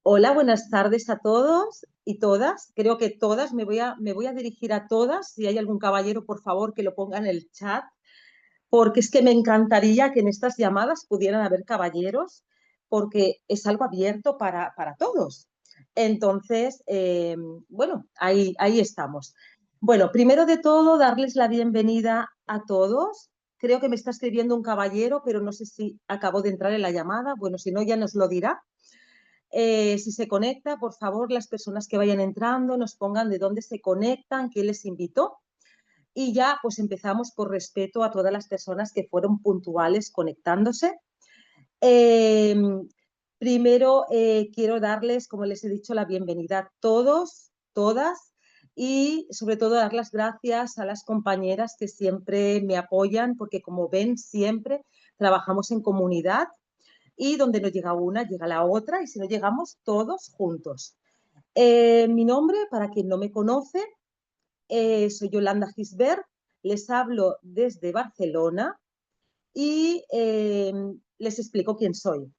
Hola, buenas tardes a todos y todas. Creo que todas, me voy a dirigir a todas. Si hay algún caballero, por favor, que lo ponga en el chat, porque es que me encantaría que en estas llamadas pudieran haber caballeros, porque es algo abierto para todos. Entonces, bueno, ahí estamos. Bueno, primero de todo, darles la bienvenida a todos. Creo que me está escribiendo un caballero, pero no sé si acabó de entrar en la llamada. Bueno, si no, ya nos lo dirá. Si se conecta, por favor, las personas que vayan entrando nos pongan de dónde se conectan, quién les invitó. Y ya pues empezamos por respeto a todas las personas que fueron puntuales conectándose. Eh, Primero quiero darles, como les he dicho, la bienvenida a todos, todas, y sobre todo dar las gracias a las compañeras que siempre me apoyan, porque como ven, siempre trabajamos en comunidad y donde no llega una, llega la otra, y si no llegamos todos juntos. Mi nombre, para quien no me conoce, soy Yolanda Gisbert, les hablo desde Barcelona y les explico quién soy.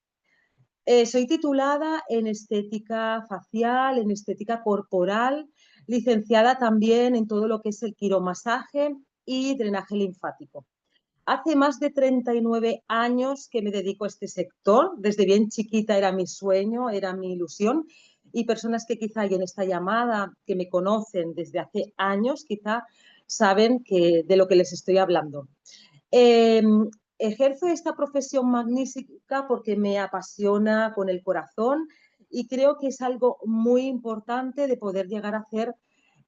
Soy titulada en estética facial, en estética corporal, licenciada también en todo lo que es el quiromasaje y drenaje linfático. Hace más de 39 años que me dedico a este sector. Desde bien chiquita era mi sueño, era mi ilusión. Y personas que quizá hay en esta llamada, que me conocen desde hace años, quizá saben de lo que les estoy hablando. Eh, Ejerzo esta profesión magnífica porque me apasiona con el corazón y creo que es algo muy importante de poder llegar a hacer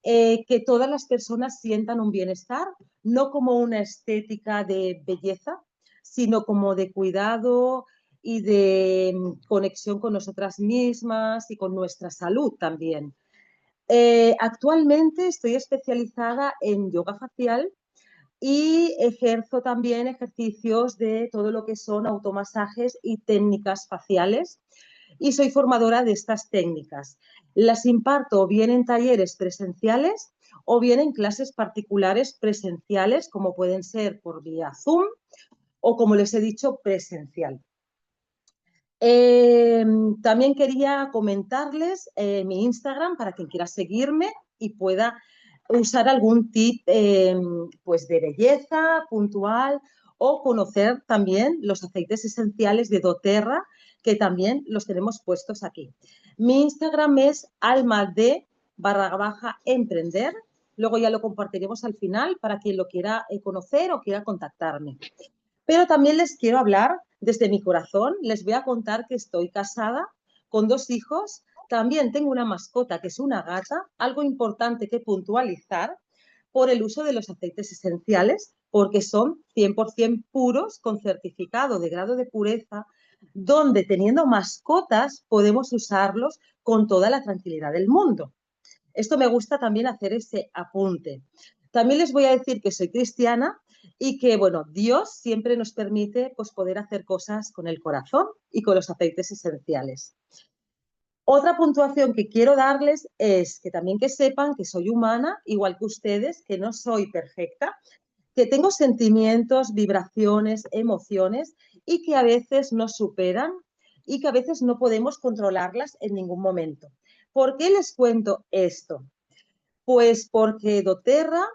que todas las personas sientan un bienestar, no como una estética de belleza, sino como de cuidado y de conexión con nosotras mismas y con nuestra salud también. Actualmente estoy especializada en yoga facial y ejerzo también ejercicios de todo lo que son automasajes y técnicas faciales y soy formadora de estas técnicas. Las imparto bien en talleres presenciales o bien en clases particulares presenciales, como pueden ser por vía Zoom o, como les he dicho, presencial. Eh, También quería comentarles mi Instagram para quien quiera seguirme y pueda usar algún tip pues de belleza puntual o conocer también los aceites esenciales de doTERRA, que también los tenemos puestos aquí. Mi Instagram es almad_emprender. Luego ya lo compartiremos al final para quien lo quiera conocer o quiera contactarme. Pero también les quiero hablar desde mi corazón. Les voy a contar que estoy casada con 2 hijos. También tengo una mascota que es una gata. Algo importante que puntualizar por el uso de los aceites esenciales, porque son 100% puros con certificado de grado de pureza, donde teniendo mascotas podemos usarlos con toda la tranquilidad del mundo. Esto me gusta también hacer ese apunte. También les voy a decir que soy cristiana y que, bueno, Dios siempre nos permite pues, poder hacer cosas con el corazón y con los aceites esenciales. Otra puntuación que quiero darles es que también que sepan que soy humana, igual que ustedes, que no soy perfecta, que tengo sentimientos, vibraciones, emociones y que a veces nos superan y que a veces no podemos controlarlas en ningún momento. ¿Por qué les cuento esto? Pues porque doTERRA,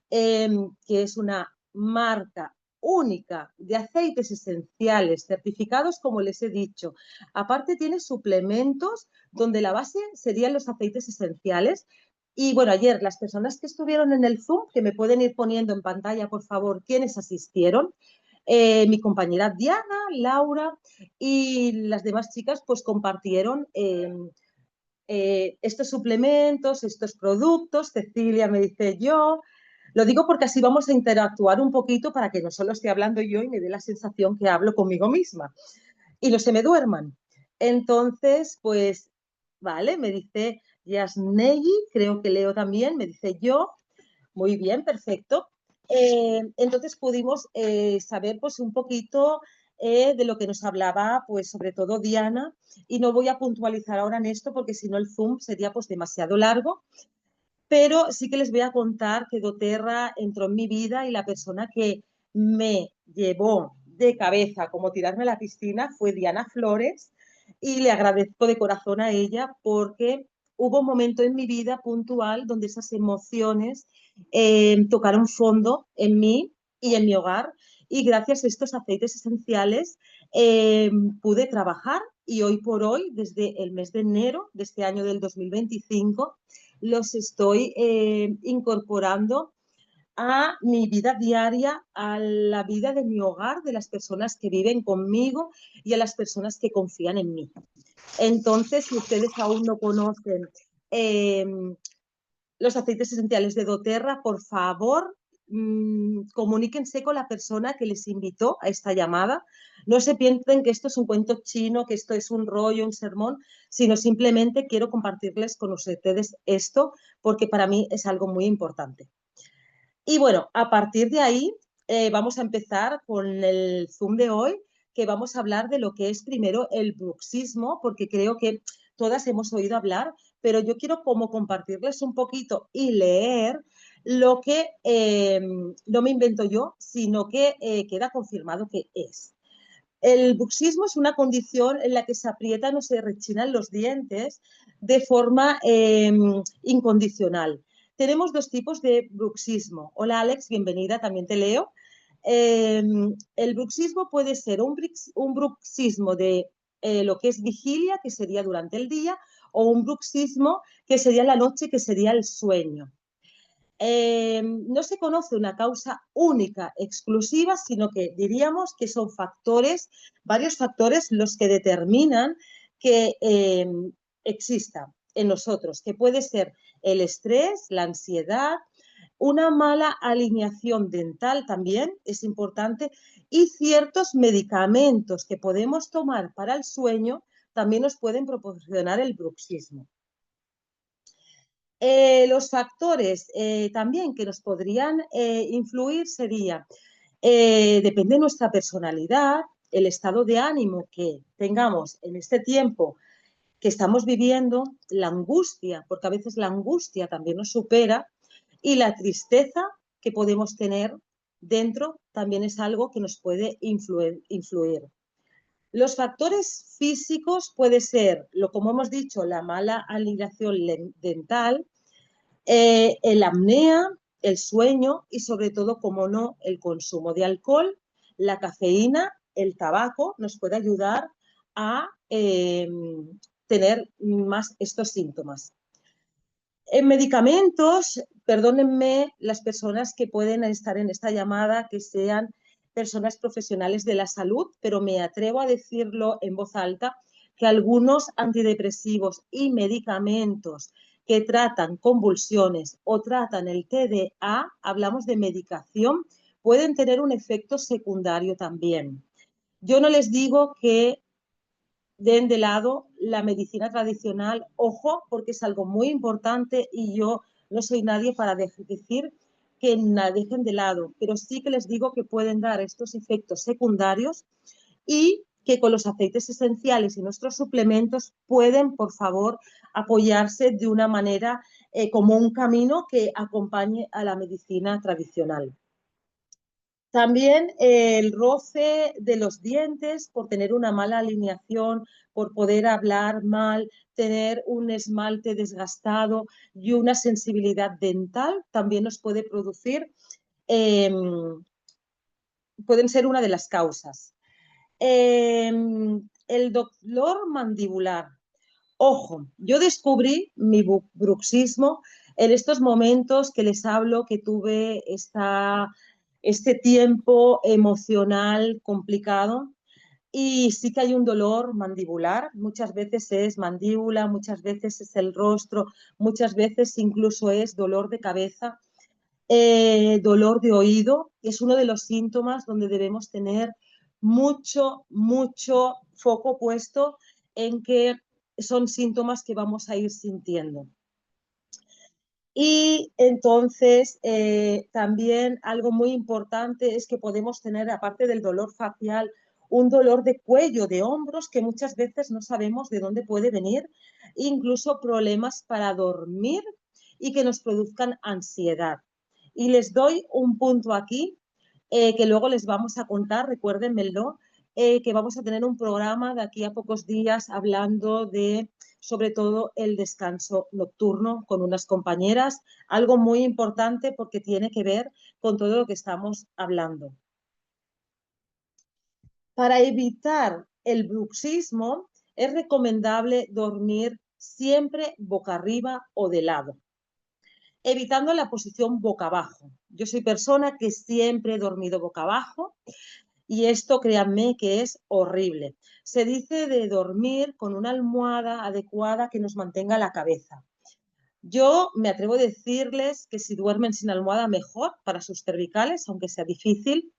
que es una marca única de aceites esenciales certificados, como les he dicho. Aparte tiene suplementos donde la base serían los aceites esenciales. Y bueno, ayer las personas que estuvieron en el Zoom, que me pueden ir poniendo en pantalla, por favor, quienes asistieron, mi compañera Diana, Laura y las demás chicas, pues compartieron estos suplementos, estos productos. Cecilia me dice yo. Lo digo porque así vamos a interactuar un poquito para que no solo esté hablando yo y me dé la sensación que hablo conmigo misma y no se me duerman. Entonces, pues, vale, me dice Yasnei, creo que leo también, me dice yo. Muy bien, perfecto. Entonces pudimos saber pues un poquito de lo que nos hablaba, pues sobre todo Diana, y no voy a puntualizar ahora en esto porque si no el Zoom sería pues demasiado largo, pero sí que les voy a contar que doTERRA entró en mi vida y la persona que me llevó de cabeza como tirarme a la piscina fue Diana Flores, y le agradezco de corazón a ella porque hubo un momento en mi vida puntual donde esas emociones tocaron fondo en mí y en mi hogar y gracias a estos aceites esenciales pude trabajar y hoy por hoy, desde el mes de enero de este año del 2025, los estoy incorporando a mi vida diaria, a la vida de mi hogar, de las personas que viven conmigo y a las personas que confían en mí. Entonces, si ustedes aún no conocen eh, los aceites esenciales de doTERRA, por favor, comuníquense con la persona que les invitó a esta llamada. No se piensen que esto es un cuento chino, que esto es un rollo, un sermón, sino simplemente quiero compartirles con ustedes esto porque para mí es algo muy importante. Y bueno, a partir de ahí vamos a empezar con el Zoom de hoy, que vamos a hablar de lo que es primero el bruxismo, porque creo que todas hemos oído hablar, pero yo quiero como compartirles un poquito y leer lo que no me invento yo, sino que queda confirmado que es. El bruxismo es una condición en la que se aprietan o se rechinan los dientes de forma incondicional. Tenemos dos tipos de bruxismo. Hola Alex, bienvenida, también te leo. El bruxismo puede ser un bruxismo de lo que es vigilia, que sería durante el día, o un bruxismo que sería la noche, que sería el sueño. No se conoce una causa única, exclusiva, sino que diríamos que son factores, varios factores los que determinan que exista en nosotros, que puede ser el estrés, la ansiedad, una mala alineación dental también es importante y ciertos medicamentos que podemos tomar para el sueño también nos pueden proporcionar el bruxismo. Los factores también que nos podrían influir sería, depende de nuestra personalidad, el estado de ánimo que tengamos en este tiempo que estamos viviendo, la angustia, porque a veces la angustia también nos supera, y la tristeza que podemos tener dentro también es algo que nos puede influir. Los factores físicos puede ser, como hemos dicho, la mala alineación dental, el apnea, el sueño y sobre todo, como no, el consumo de alcohol, la cafeína, el tabaco nos puede ayudar a tener más estos síntomas. En medicamentos, perdónenme las personas que pueden estar en esta llamada, que sean personas profesionales de la salud, pero me atrevo a decirlo en voz alta, que algunos antidepresivos y medicamentos que tratan convulsiones o tratan el TDA, hablamos de medicación, pueden tener un efecto secundario también. Yo no les digo que den de lado la medicina tradicional, ojo, porque es algo muy importante y yo no soy nadie para decir que la dejen de lado, pero sí que les digo que pueden dar estos efectos secundarios y que con los aceites esenciales y nuestros suplementos pueden, por favor, apoyarse de una manera como un camino que acompañe a la medicina tradicional. También el roce de los dientes por tener una mala alineación, por poder hablar mal, tener un esmalte desgastado y una sensibilidad dental también nos puede producir, pueden ser una de las causas. El dolor mandibular. Ojo, yo descubrí mi bruxismo en estos momentos que les hablo, que tuve este tiempo emocional complicado y sí que hay un dolor mandibular, muchas veces es mandíbula, muchas veces es el rostro, muchas veces incluso es dolor de cabeza, dolor de oído, que es uno de los síntomas donde debemos tener mucho foco puesto en que son síntomas que vamos a ir sintiendo. Y entonces también algo muy importante es que podemos tener, aparte del dolor facial, un dolor de cuello, de hombros, que muchas veces no sabemos de dónde puede venir, incluso problemas para dormir y que nos produzcan ansiedad. Y les doy un punto aquí que luego les vamos a contar, recuérdenmelo, que vamos a tener un programa de aquí a pocos días hablando de, sobre todo, el descanso nocturno con unas compañeras, algo muy importante porque tiene que ver con todo lo que estamos hablando. Para evitar el bruxismo, es recomendable dormir siempre boca arriba o de lado, evitando la posición boca abajo. Yo soy persona que siempre he dormido boca abajo y esto, créanme, que es horrible. Se dice de dormir con una almohada adecuada que nos mantenga la cabeza. Yo me atrevo a decirles que si duermen sin almohada, mejor para sus cervicales, aunque sea difícil,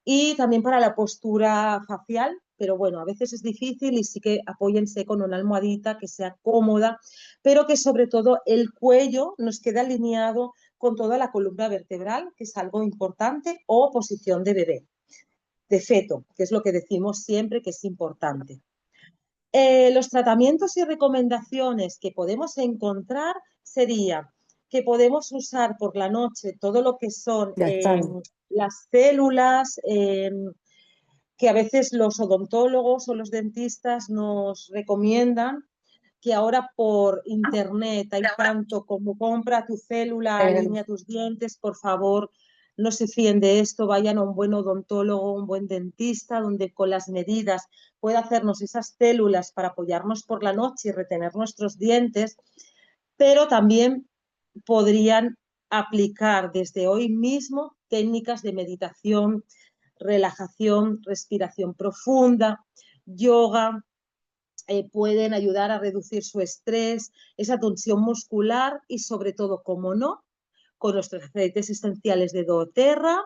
y también para la postura facial, pero bueno, a veces es difícil y sí que apóyense con una almohadita que sea cómoda, pero que sobre todo el cuello nos quede alineado con toda la columna vertebral, que es algo importante, o posición de bebé, de feto, que es lo que decimos siempre que es importante. Los tratamientos y recomendaciones que podemos encontrar sería que podemos usar por la noche todo lo que son las células, que a veces los odontólogos o los dentistas nos recomiendan, que ahora por internet hay tanto como compra tu célula, alinea tus dientes, por favor, no se fíen de esto, vayan a un buen odontólogo, un buen dentista, donde con las medidas pueda hacernos esas células para apoyarnos por la noche y retener nuestros dientes, pero también podrían aplicar desde hoy mismo técnicas de meditación, relajación, respiración profunda, yoga, pueden ayudar a reducir su estrés, esa tensión muscular y sobre todo, como no, con nuestros aceites esenciales de doTERRA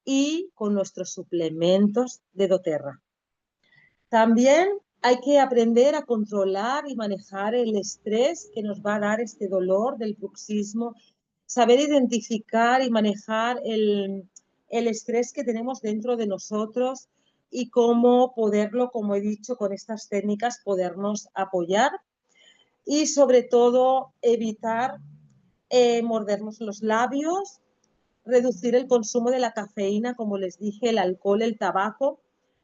y con nuestros suplementos de doTERRA. También hay que aprender a controlar y manejar el estrés que nos va a dar este dolor del bruxismo, saber identificar y manejar el estrés que tenemos dentro de nosotros y cómo poderlo, como he dicho, con estas técnicas podernos apoyar y sobre todo evitar mordernos los labios, reducir el consumo de la cafeína, como les dije, el alcohol, el tabaco,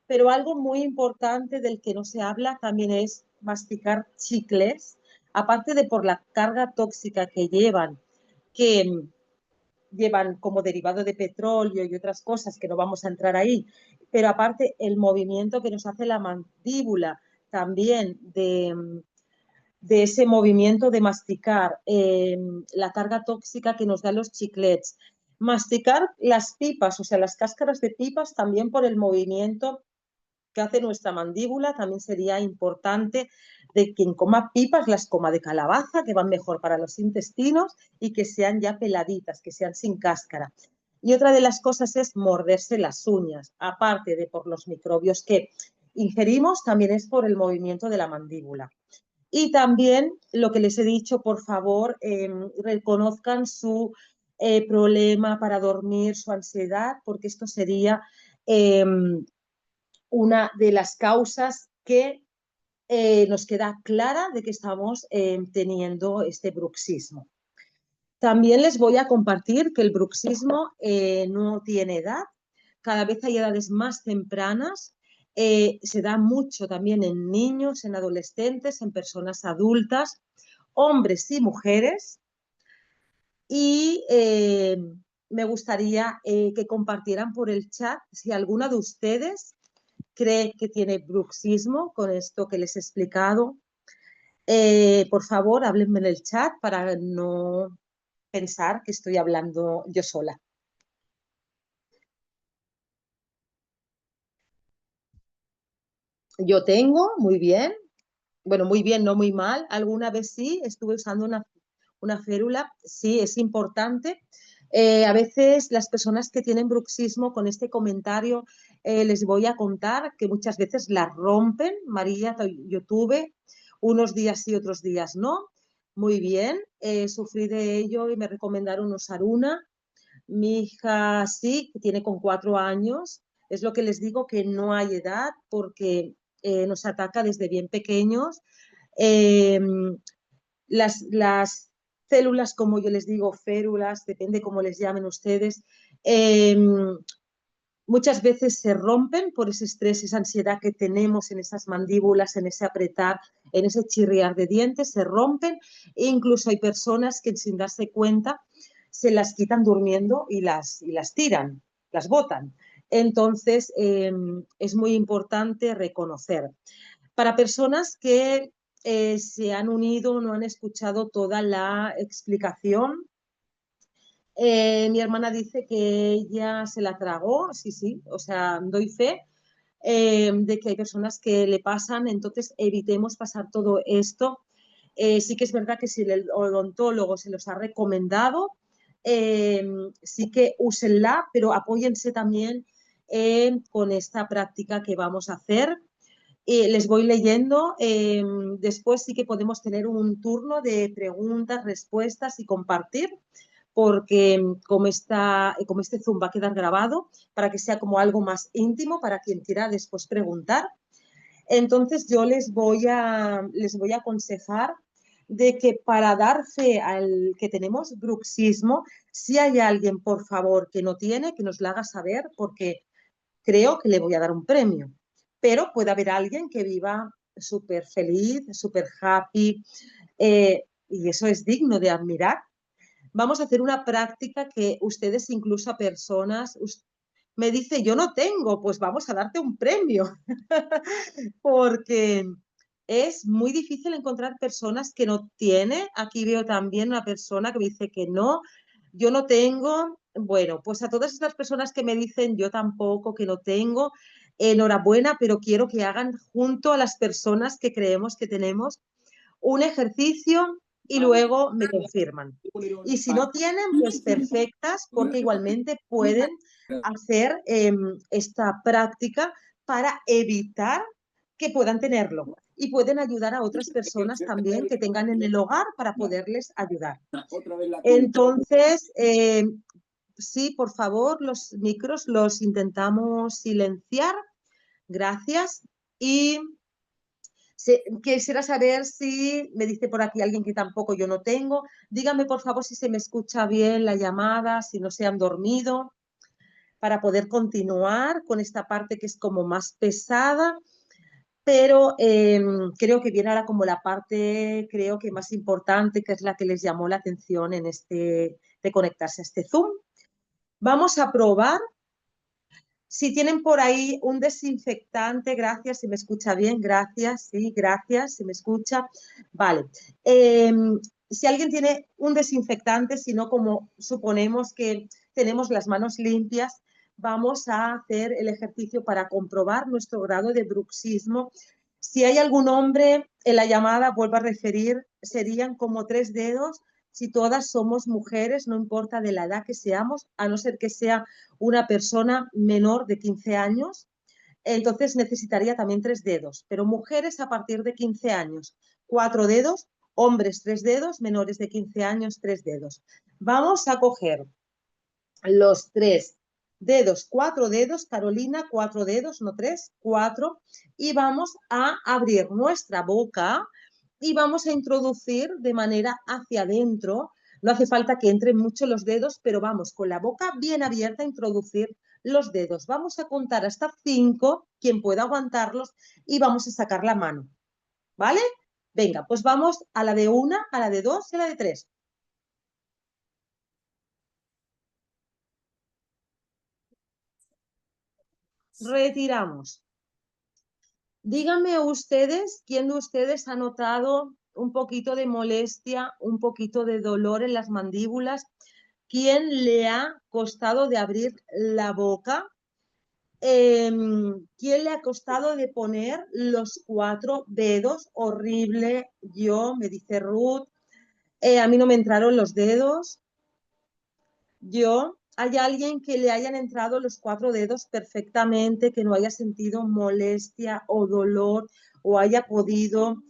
pero algo muy importante del que no se habla también es masticar chicles, aparte de por la carga tóxica que llevan como derivado de petróleo y otras cosas que no vamos a entrar ahí, pero aparte el movimiento que nos hace la mandíbula también de ese movimiento de masticar, la carga tóxica que nos dan los chiclets, masticar las pipas, o sea, las cáscaras de pipas también por el movimiento que hace nuestra mandíbula, también sería importante de quien coma pipas, las coma de calabaza, que van mejor para los intestinos y que sean ya peladitas, que sean sin cáscara. Y otra de las cosas es morderse las uñas, aparte de por los microbios que ingerimos, también es por el movimiento de la mandíbula. Y también lo que les he dicho, por favor, reconozcan su problema para dormir, su ansiedad, porque esto sería una de las causas que nos queda clara de que estamos teniendo este bruxismo. También les voy a compartir que el bruxismo no tiene edad, cada vez hay edades más tempranas, se da mucho también en niños, en adolescentes, en personas adultas, hombres y mujeres, y me gustaría que compartieran por el chat si alguna de ustedes cree que tiene bruxismo con esto que les he explicado. Por favor, háblenme en el chat para no pensar que estoy hablando yo sola. Yo tengo, muy bien, bueno, muy bien, no muy mal. Alguna vez sí, estuve usando una férula, sí, es importante. A veces las personas que tienen bruxismo, con este comentario les voy a contar que muchas veces la rompen. María, yo tuve unos días sí, otros días no. Muy bien, sufrí de ello y me recomendaron usar una. Mi hija sí, que tiene con 4 años. Es lo que les digo, que no hay edad porque nos ataca desde bien pequeños. Eh, las células, como yo les digo, férulas, depende cómo les llamen ustedes, eh, muchas veces se rompen por ese estrés, esa ansiedad que tenemos en esas mandíbulas, en ese apretar, en ese chirriar de dientes, se rompen e incluso hay personas que sin darse cuenta se las quitan durmiendo y las tiran, las botan. Entonces, es muy importante reconocer. Para personas que se han unido, no han escuchado toda la explicación, mi hermana dice que ella se la tragó, sí, sí, o sea, doy fe de que hay personas que le pasan, entonces evitemos pasar todo esto. Sí que es verdad que si el odontólogo se los ha recomendado, eh, sí que úsenla, pero apóyense también con esta práctica que vamos a hacer. Les voy leyendo. Después sí que podemos tener un turno de preguntas, respuestas y compartir, porque como este Zoom va a quedar grabado, para que sea como algo más íntimo para quien quiera después preguntar. Entonces yo les voy a aconsejar de que para dar fe al que tenemos bruxismo, si hay alguien, por favor, que no tiene, que nos lo haga saber, porque creo que le voy a dar un premio. Pero puede haber alguien que viva súper feliz, súper happy, y eso es digno de admirar. Vamos a hacer una práctica que ustedes, incluso a personas, me dice, yo no tengo, pues vamos a darte un premio, porque es muy difícil encontrar personas que no tienen. Aquí veo también una persona que me dice que no, yo no tengo. Bueno, pues a todas estas personas que me dicen yo tampoco, que no tengo, enhorabuena, pero quiero que hagan junto a las personas que creemos que tenemos un ejercicio y luego me confirman. Y si no tienen, pues perfectas, porque igualmente pueden hacer esta práctica para evitar que puedan tenerlo. Y pueden ayudar a otras personas también que tengan en el hogar para poderles ayudar. Entonces, sí, por favor, los micros los intentamos silenciar. Gracias. Y quisiera saber si me dice por aquí alguien que tampoco yo no tengo. Dígame, por favor, si se me escucha bien la llamada, si no se han dormido, para poder continuar con esta parte que es como más pesada, pero creo que viene ahora como la parte, creo que más importante, que es la que les llamó la atención en de conectarse a este Zoom. Vamos a probar. Si tienen por ahí un desinfectante, gracias, si me escucha bien, gracias, sí, gracias, si me escucha. Vale. Eh, si alguien tiene un desinfectante, si no, como suponemos que tenemos las manos limpias, vamos a hacer el ejercicio para comprobar nuestro grado de bruxismo. Si hay algún hombre en la llamada, vuelvo a referir, serían como 3 dedos. Si todas somos mujeres, no importa de la edad que seamos, a no ser que sea una persona menor de 15 años, entonces necesitaría también 3 dedos. Pero mujeres a partir de 15 años, 4 dedos, hombres 3 dedos, menores de 15 años 3 dedos. Vamos a coger los 3 dedos, 4 dedos, Carolina, 4 dedos, no 3, 4, y vamos a abrir nuestra boca y vamos a introducir de manera hacia adentro. No hace falta que entren mucho los dedos, pero vamos con la boca bien abierta a introducir los dedos. Vamos a contar hasta 5, quien pueda aguantarlos, y vamos a sacar la mano. ¿Vale? Venga, pues vamos a la de 1, a la de 2 y a la de 3. Retiramos. Díganme ustedes, ¿quién de ustedes ha notado un poquito de molestia, un poquito de dolor en las mandíbulas? ¿Quién le ha costado de abrir la boca? ¿Quién le ha costado de poner los 4 dedos? Horrible. Yo, me dice Ruth. A mí no me entraron los dedos. ¿Hay alguien que le hayan entrado los 4 dedos perfectamente, que no haya sentido molestia o dolor o haya podido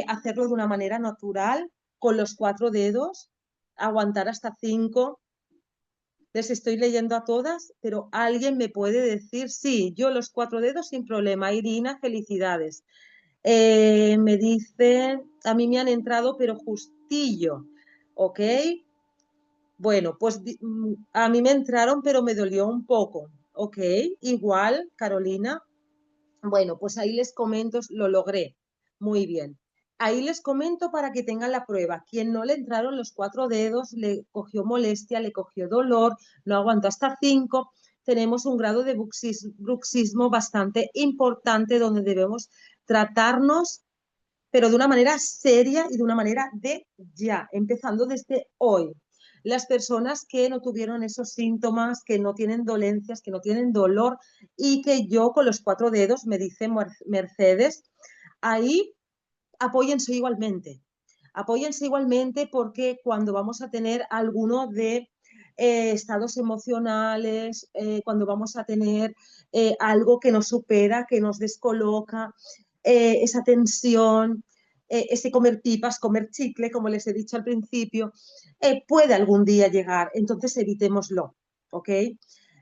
hacerlo de una manera natural con los 4 dedos, aguantar hasta 5? Les estoy leyendo a todas, pero alguien me puede decir, sí, yo los 4 dedos sin problema. Irina, felicidades. Me dice, a mí me han entrado, pero justillo, ¿ok? Bueno, pues a mí me entraron, pero me dolió un poco. ok, igual, Carolina. Bueno, pues ahí les comento, lo logré. Muy bien. Ahí les comento para que tengan la prueba. Quien no le entraron los 4 dedos, le cogió molestia, le cogió dolor, no aguantó hasta 5. Tenemos un grado de bruxismo bastante importante donde debemos tratarnos, pero de una manera seria y de una manera de ya, empezando desde hoy. Las personas que no tuvieron esos síntomas, que no tienen dolencias, que no tienen dolor y que yo con los 4 dedos, me dice Mercedes, ahí apóyense igualmente. Apóyense igualmente porque cuando vamos a tener alguno de estados emocionales, cuando vamos a tener algo que nos supera, que nos descoloca, esa tensión, ese comer pipas, comer chicle, como les he dicho al principio, puede algún día llegar. Entonces evitémoslo, ¿ok?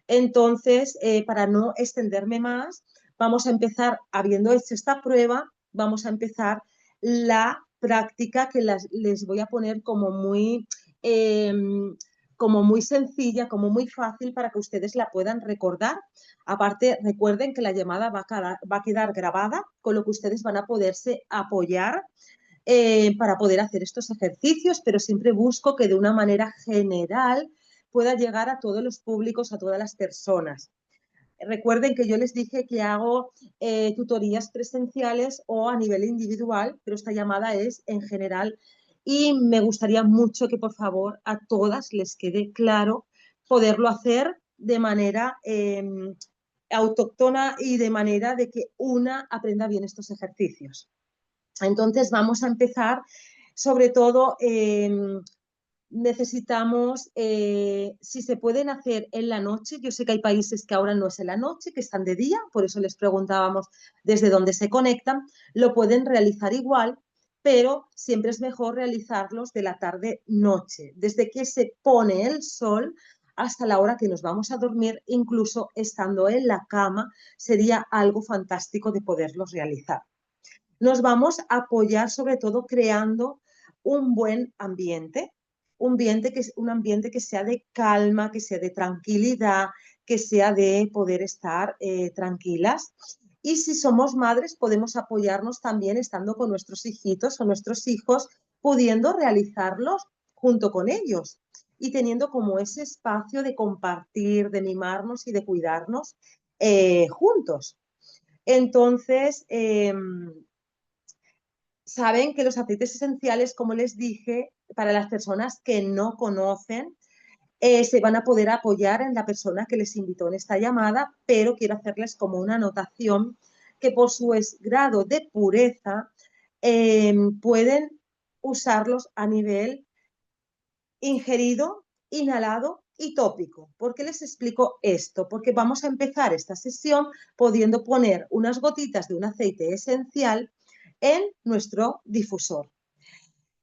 Entonces, para no extenderme más, vamos a empezar, habiendo hecho esta prueba, vamos a empezar la práctica que les voy a poner eh, como muy sencilla, como muy fácil para que ustedes la puedan recordar. Aparte, recuerden que la llamada va a quedar grabada, con lo que ustedes van a poderse apoyar para poder hacer estos ejercicios, pero siempre busco que de una manera general pueda llegar a todos los públicos, a todas las personas. Recuerden que yo les dije que hago tutorías presenciales o a nivel individual, pero esta llamada es en general y me gustaría mucho que por favor a todas les quede claro poderlo hacer de manera autóctona y de manera de que una aprenda bien estos ejercicios. Entonces vamos a empezar, sobre todo necesitamos, si se pueden hacer en la noche, yo sé que hay países que ahora no es en la noche, que están de día, por eso les preguntábamos desde dónde se conectan, lo pueden realizar igual, pero siempre es mejor realizarlos de la tarde-noche, desde que se pone el sol hasta la hora que nos vamos a dormir, incluso estando en la cama, sería algo fantástico de poderlos realizar. Nos vamos a apoyar sobre todo creando un buen ambiente, un ambiente que sea de calma, que sea de tranquilidad, que sea de poder estar tranquilas. Y si somos madres, podemos apoyarnos también estando con nuestros hijitos o nuestros hijos, pudiendo realizarlos junto con ellos y teniendo como ese espacio de compartir, de mimarnos y de cuidarnos juntos. Entonces, saben que los aceites esenciales, como les dije, para las personas que no conocen, se van a poder apoyar en la persona que les invitó en esta llamada, pero quiero hacerles como una anotación que por su grado de pureza pueden usarlos a nivel ingerido, inhalado y tópico. ¿Por qué les explico esto? Porque vamos a empezar esta sesión pudiendo poner unas gotitas de un aceite esencial en nuestro difusor.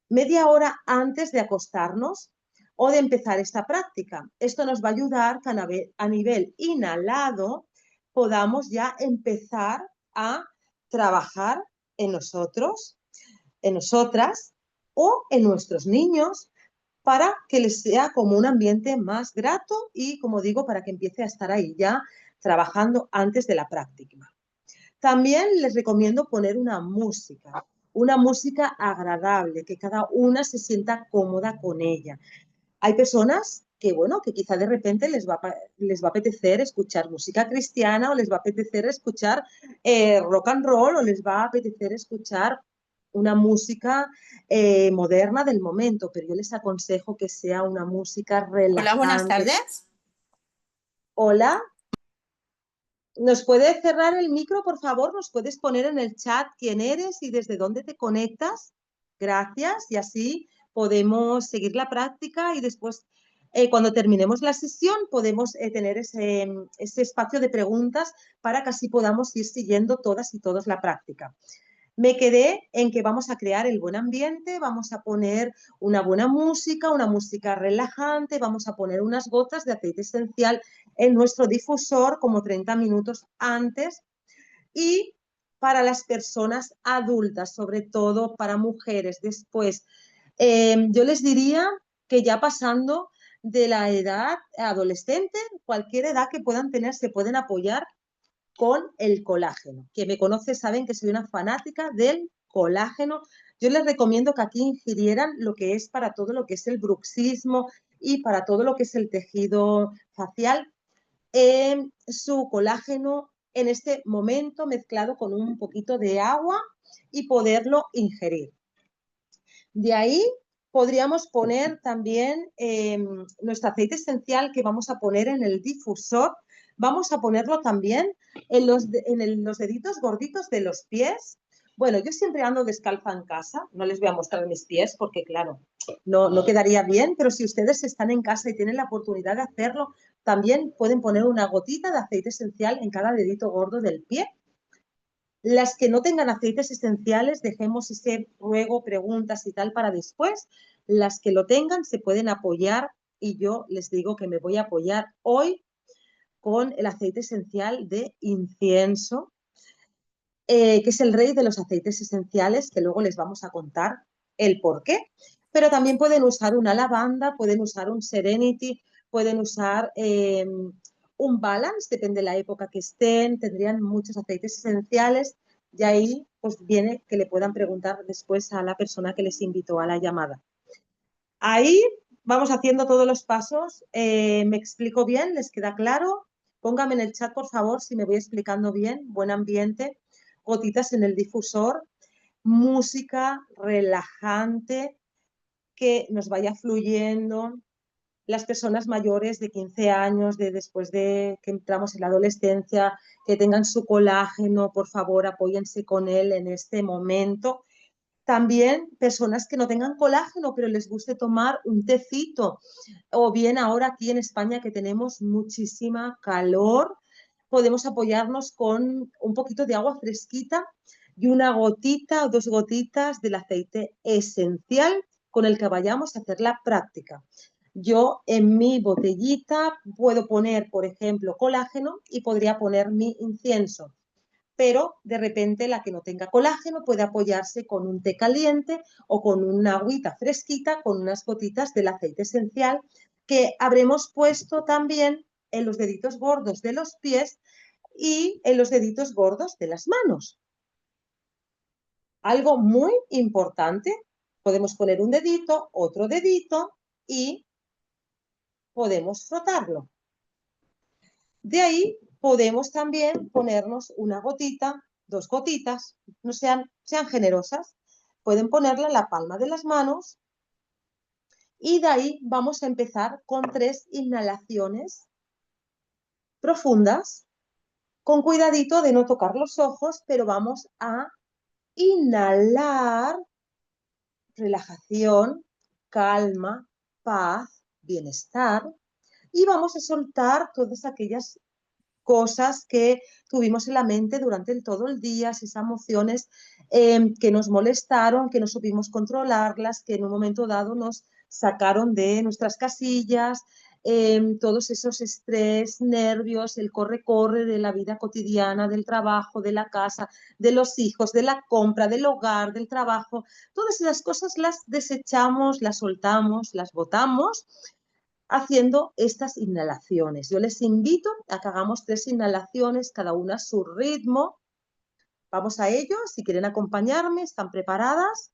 Media hora antes de acostarnos o de empezar esta práctica. Esto nos va a ayudar que a nivel inhalado podamos ya empezar a trabajar en nosotros, en nosotras o en nuestros niños para que les sea como un ambiente más grato y, como digo, para que empiece a estar ahí ya trabajando antes de la práctica. También les recomiendo poner una música agradable, que cada una se sienta cómoda con ella. Hay personas que, bueno, que quizá de repente les va a apetecer escuchar música cristiana o les va a apetecer escuchar rock and roll o les va a apetecer escuchar una música moderna del momento, pero yo les aconsejo que sea una música Hola, buenas relajante. tardes. Hola, ¿nos puedes cerrar el micro, por favor? ¿Nos puedes poner en el chat quién eres y desde dónde te conectas? Gracias. Y así podemos seguir la práctica y después, cuando terminemos la sesión, podemos tener ese espacio de preguntas para que así podamos ir siguiendo todas y todos la práctica. Me quedé en que vamos a crear el buen ambiente, vamos a poner una buena música, una música relajante, vamos a poner unas gotas de aceite esencial en nuestro difusor como 30 minutos antes y para las personas adultas, sobre todo para mujeres después. Yo les diría que ya pasando de la edad adolescente, cualquier edad que puedan tener, se pueden apoyar con el colágeno. Quien me conoce saben que soy una fanática del colágeno. Yo les recomiendo que aquí ingirieran lo que es para todo lo que es el bruxismo y para todo lo que es el tejido facial, su colágeno en este momento mezclado con un poquito de agua y poderlo ingerir. De ahí podríamos poner también nuestro aceite esencial que vamos a poner en el difusor. Vamos a ponerlo también en los deditos gorditos de los pies. Bueno, yo siempre ando descalza en casa, no les voy a mostrar mis pies porque, claro, no quedaría bien, pero si ustedes están en casa y tienen la oportunidad de hacerlo, también pueden poner una gotita de aceite esencial en cada dedito gordo del pie. Las que no tengan aceites esenciales, dejemos ese ruego, preguntas y tal para después. Las que lo tengan se pueden apoyar y yo les digo que me voy a apoyar hoy con el aceite esencial de incienso, que es el rey de los aceites esenciales, que luego les vamos a contar el por qué. Pero también pueden usar una lavanda, pueden usar un Serenity, pueden usar un Balance, depende de la época que estén, tendrían muchos aceites esenciales y ahí pues viene que le puedan preguntar después a la persona que les invitó a la llamada. Ahí vamos haciendo todos los pasos. ¿Me explico bien? ¿Les queda claro? Póngame en el chat, por favor, si me voy explicando bien. Buen ambiente, gotitas en el difusor, música relajante que nos vaya fluyendo. Las personas mayores de 15 años, después de que entramos en la adolescencia, que tengan su colágeno, por favor, apóyense con él en este momento. También personas que no tengan colágeno, pero les guste tomar un tecito. O bien ahora aquí en España que tenemos muchísima calor, podemos apoyarnos con un poquito de agua fresquita y una gotita o dos gotitas del aceite esencial con el que vayamos a hacer la práctica. Yo en mi botellita puedo poner, por ejemplo, colágeno y podría poner mi incienso, pero de repente la que no tenga colágeno puede apoyarse con un té caliente o con una agüita fresquita con unas gotitas del aceite esencial que habremos puesto también en los deditos gordos de los pies y en los deditos gordos de las manos. Algo muy importante, podemos poner un dedito, otro dedito y podemos frotarlo. De ahí podemos también ponernos una gotita, dos gotitas, no sean generosas, pueden ponerla en la palma de las manos y de ahí vamos a empezar con 3 inhalaciones profundas, con cuidadito de no tocar los ojos, pero vamos a inhalar relajación, calma, paz, bienestar y vamos a soltar todas aquellas cosas que tuvimos en la mente durante todo el día, esas emociones que nos molestaron, que no supimos controlarlas, que en un momento dado nos sacaron de nuestras casillas, todos esos estrés, nervios, el corre-corre de la vida cotidiana, del trabajo, de la casa, de los hijos, de la compra, del hogar, del trabajo, todas esas cosas las desechamos, las soltamos, las botamos haciendo estas inhalaciones. Yo les invito a que hagamos 3 inhalaciones, cada una a su ritmo. Vamos a ello, si quieren acompañarme, ¿están preparadas?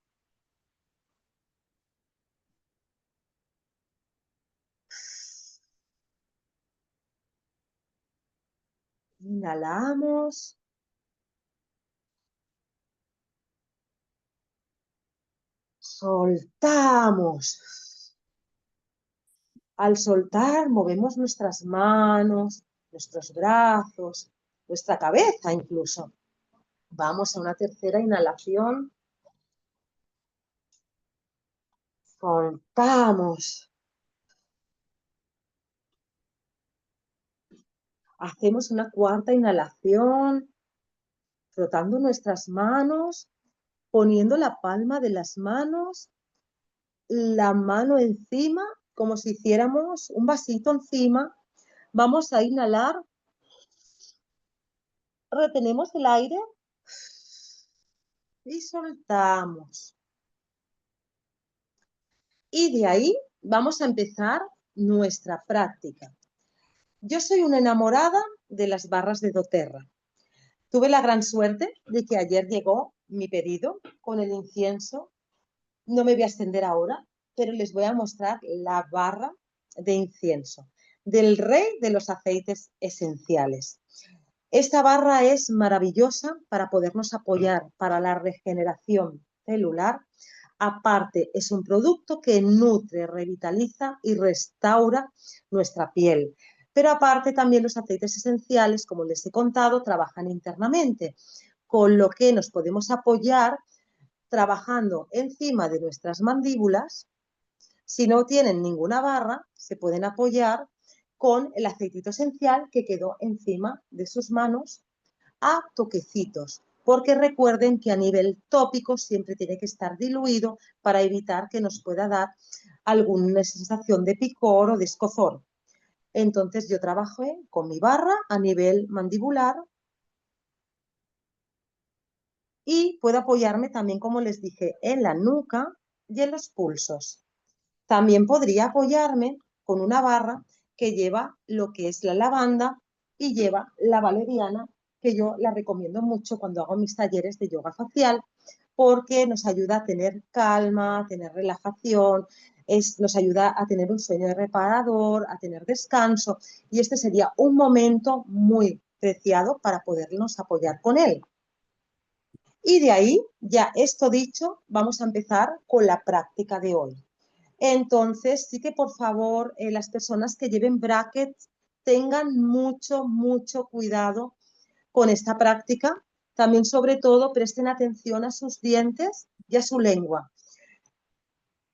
Inhalamos. Soltamos. Al soltar, movemos nuestras manos, nuestros brazos, nuestra cabeza incluso. Vamos a una tercera inhalación. Soltamos. Hacemos una cuarta inhalación, frotando nuestras manos, poniendo la palma de las manos, la mano encima, como si hiciéramos un vasito encima. Vamos a inhalar, retenemos el aire y soltamos. Y de ahí vamos a empezar nuestra práctica. Yo soy una enamorada de las barras de doTERRA. Tuve la gran suerte de que ayer llegó mi pedido con el incienso. No me voy a extender ahora, pero les voy a mostrar la barra de incienso del rey de los aceites esenciales. Esta barra es maravillosa para podernos apoyar para la regeneración celular. Aparte, es un producto que nutre, revitaliza y restaura nuestra piel. Pero aparte también los aceites esenciales, como les he contado, trabajan internamente, con lo que nos podemos apoyar trabajando encima de nuestras mandíbulas. Si no tienen ninguna barra, se pueden apoyar con el aceitito esencial que quedó encima de sus manos a toquecitos, porque recuerden que a nivel tópico siempre tiene que estar diluido para evitar que nos pueda dar alguna sensación de picor o de escozor. Entonces yo trabajé con mi barra a nivel mandibular y puedo apoyarme también, como les dije, en la nuca y en los pulsos. También podría apoyarme con una barra que lleva lo que es la lavanda y lleva la valeriana, que yo la recomiendo mucho cuando hago mis talleres de yoga facial, porque nos ayuda a tener calma, a tener relajación, nos ayuda a tener un sueño reparador, a tener descanso, y este sería un momento muy preciado para podernos apoyar con él. Y de ahí, ya esto dicho, vamos a empezar con la práctica de hoy. Entonces, sí que por favor, las personas que lleven brackets tengan mucho cuidado con esta práctica. También, sobre todo, presten atención a sus dientes y a su lengua.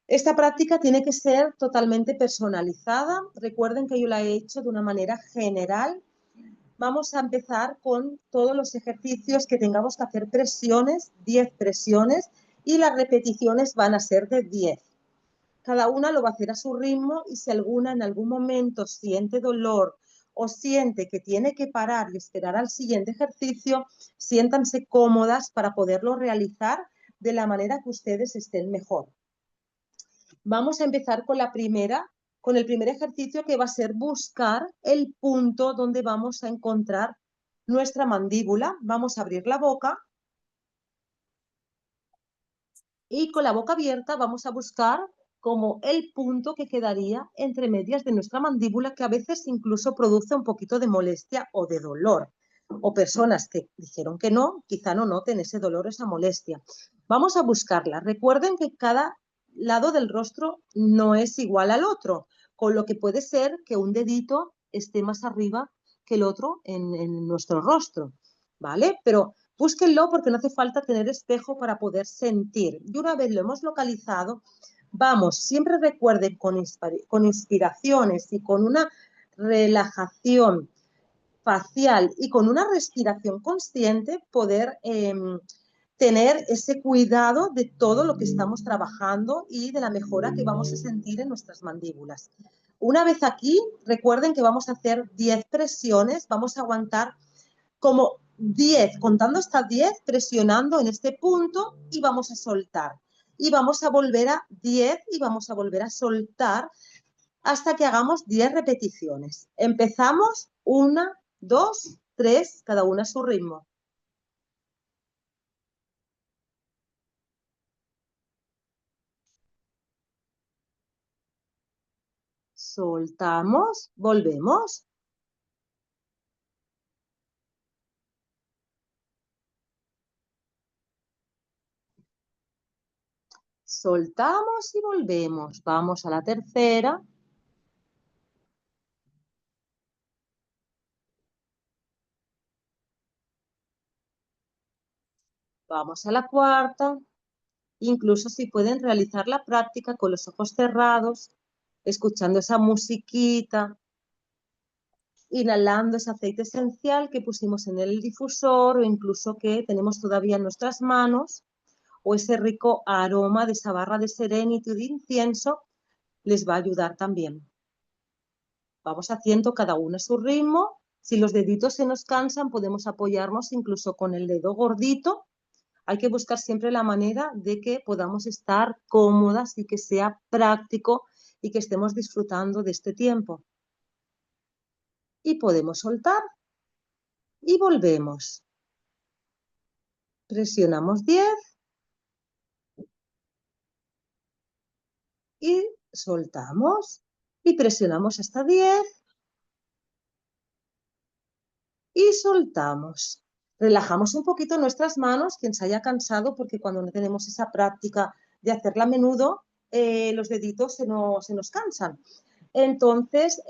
Esta práctica tiene que ser totalmente personalizada. Recuerden que yo la he hecho de una manera general. Vamos a empezar con todos los ejercicios que tengamos que hacer presiones, 10 presiones, y las repeticiones van a ser de 10. Cada una lo va a hacer a su ritmo, y si alguna en algún momento siente dolor o siente que tiene que parar y esperar al siguiente ejercicio, siéntanse cómodas para poderlo realizar de la manera que ustedes estén mejor. Vamos a empezar con el primer ejercicio, que va a ser buscar el punto donde vamos a encontrar nuestra mandíbula. Vamos a abrir la boca y con la boca abierta vamos a buscar como el punto que quedaría entre medias de nuestra mandíbula, que a veces incluso produce un poquito de molestia o de dolor. O personas que dijeron que no, quizá no noten ese dolor o esa molestia. Vamos a buscarla. Recuerden que cada lado del rostro no es igual al otro, con lo que puede ser que un dedito esté más arriba que el otro en nuestro rostro, ¿vale? Pero búsquenlo, porque no hace falta tener espejo para poder sentir. Y una vez lo hemos localizado, vamos, siempre recuerden con inspiraciones y con una relajación facial y con una respiración consciente, poder tener ese cuidado de todo lo que estamos trabajando y de la mejora que vamos a sentir en nuestras mandíbulas. Una vez aquí, recuerden que vamos a hacer 10 presiones, vamos a aguantar como 10, contando hasta 10, presionando en este punto, y vamos a soltar. Y vamos a volver a 10 y vamos a volver a soltar hasta que hagamos 10 repeticiones. Empezamos, 1, 2, 3, cada una a su ritmo. Soltamos, volvemos. Soltamos y volvemos. Vamos a la tercera. Vamos a la cuarta. Incluso si pueden realizar la práctica con los ojos cerrados, escuchando esa musiquita, inhalando ese aceite esencial que pusimos en el difusor, o incluso que tenemos todavía en nuestras manos, o ese rico aroma de esa barra de Serenity de incienso, les va a ayudar también. Vamos haciendo cada uno a su ritmo. Si los deditos se nos cansan, podemos apoyarnos incluso con el dedo gordito. Hay que buscar siempre la manera de que podamos estar cómodas y que sea práctico y que estemos disfrutando de este tiempo. Y podemos soltar y volvemos. Presionamos 10 y soltamos. Y presionamos hasta 10 y soltamos. Relajamos un poquito nuestras manos, quien se haya cansado, porque cuando no tenemos esa práctica de hacerla a menudo, los deditos se nos cansan. Entonces,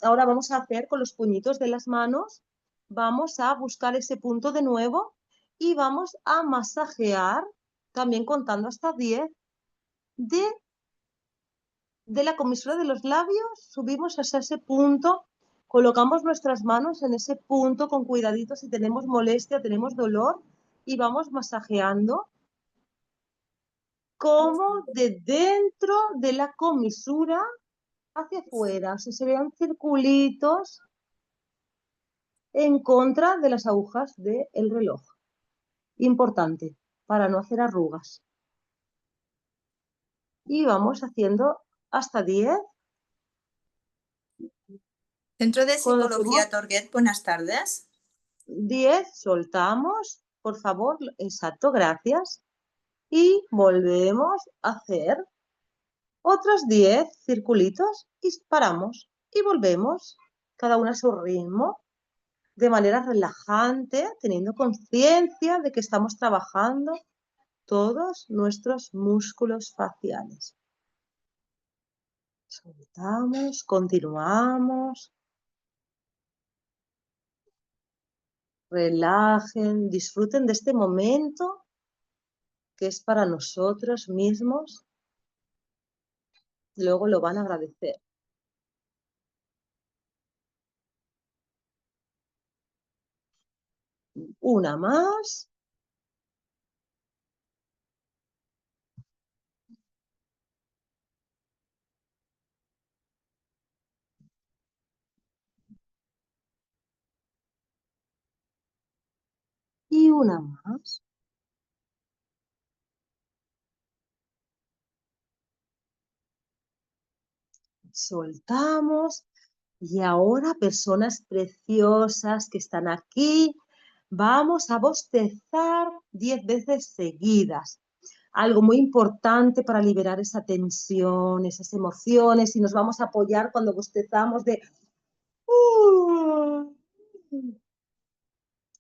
ahora vamos a hacer con los puñitos de las manos, vamos a buscar ese punto de nuevo y vamos a masajear, también contando hasta 10, de la comisura de los labios, subimos hasta ese punto, colocamos nuestras manos en ese punto con cuidadito si tenemos molestia, tenemos dolor, y vamos masajeando como de dentro de la comisura hacia afuera. O sea, se vean circulitos en contra de las agujas del reloj. Importante, para no hacer arrugas. Y vamos haciendo hasta 10. Centro de Cuando Psicología Torguet, buenas tardes. 10, soltamos, por favor, exacto, gracias. Y volvemos a hacer otros 10 circulitos y paramos y volvemos, cada una a su ritmo, de manera relajante, teniendo conciencia de que estamos trabajando todos nuestros músculos faciales. Soltamos, continuamos. Relajen, disfruten de este momento que es para nosotros mismos. Luego lo van a agradecer. Una más. Y una más. Soltamos. Y ahora, personas preciosas que están aquí, vamos a bostezar 10 veces seguidas. Algo muy importante para liberar esa tensión, esas emociones, y nos vamos a apoyar cuando bostezamos de...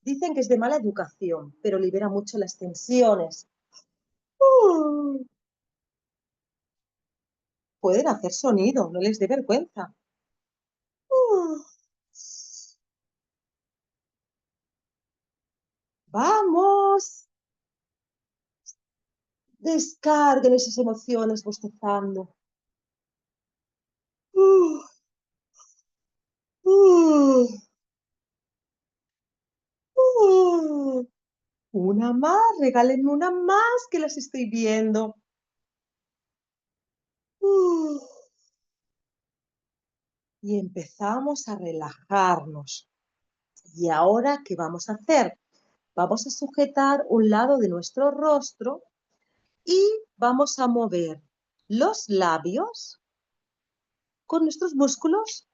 Dicen que es de mala educación, pero libera mucho las tensiones. Pueden hacer sonido, no les dé vergüenza. Vamos. Descarguen esas emociones bostezando. Una más, regálenme una más que las estoy viendo. Y empezamos a relajarnos. ¿Y ahora qué vamos a hacer? Vamos a sujetar un lado de nuestro rostro y vamos a mover los labios con nuestros músculos